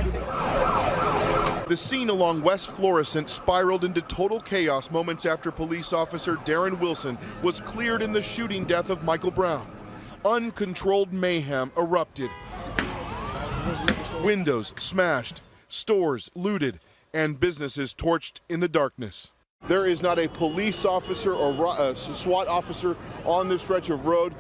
traffic. The scene along West Florissant spiraled into total chaos moments after police officer Darren Wilson was cleared in the shooting death of Michael Brown. Uncontrolled mayhem erupted. Windows smashed, stores looted, and businesses torched in the darkness. There is not a police officer or a SWAT officer on this stretch of road.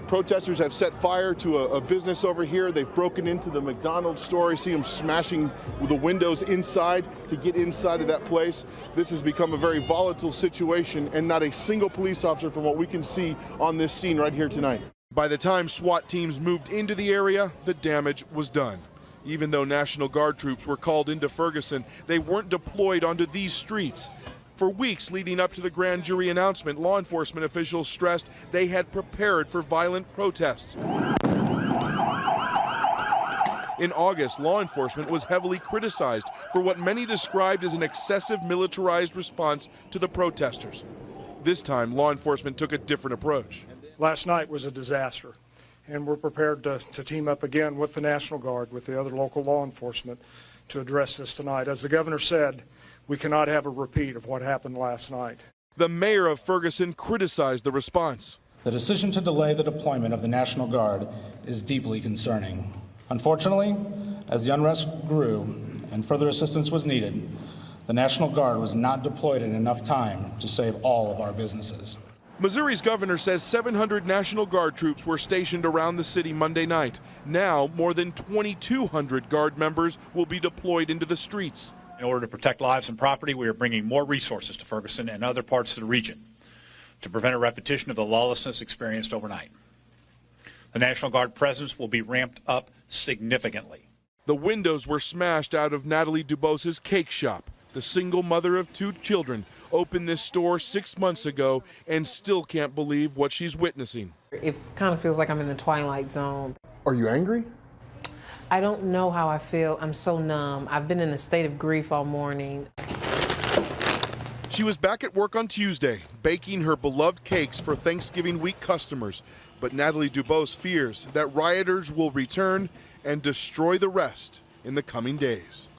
Protesters have set fire to a business over here. They've broken into the McDonald's store. I see them smashing the windows inside to get inside of that place. This has become a very volatile situation, and not a single police officer from what we can see on this scene right here tonight. By the time SWAT teams moved into the area, the damage was done. Even though National Guard troops were called into Ferguson, they weren't deployed onto these streets. For weeks leading up to the grand jury announcement, law enforcement officials stressed they had prepared for violent protests. In August, law enforcement was heavily criticized for what many described as an excessive militarized response to the protesters. This time, law enforcement took a different approach. Last night was a disaster, and we're prepared to team up again with the National Guard, with the other local law enforcement, to address this tonight. As the governor said, we cannot have a repeat of what happened last night. The mayor of Ferguson criticized the response. The decision to delay the deployment of the National Guard is deeply concerning. Unfortunately, as the unrest grew and further assistance was needed, the National Guard was not deployed in enough time to save all of our businesses. Missouri's governor says 700 National Guard troops were stationed around the city Monday night. Now, more than 2,200 Guard members will be deployed into the streets. In order to protect lives and property, we are bringing more resources to Ferguson and other parts of the region to prevent a repetition of the lawlessness experienced overnight. The National Guard presence will be ramped up significantly. The windows were smashed out of Natalie Dubos's cake shop. The single mother of 2 children opened this store 6 months ago and still can't believe what she's witnessing. It kind of feels like I'm in the twilight zone. Are you angry? I don't know how I feel. I'm so numb. I've been in a state of grief all morning. She was back at work on Tuesday, baking her beloved cakes for Thanksgiving week customers. But Natalie Dubos fears that rioters will return and destroy the rest in the coming days.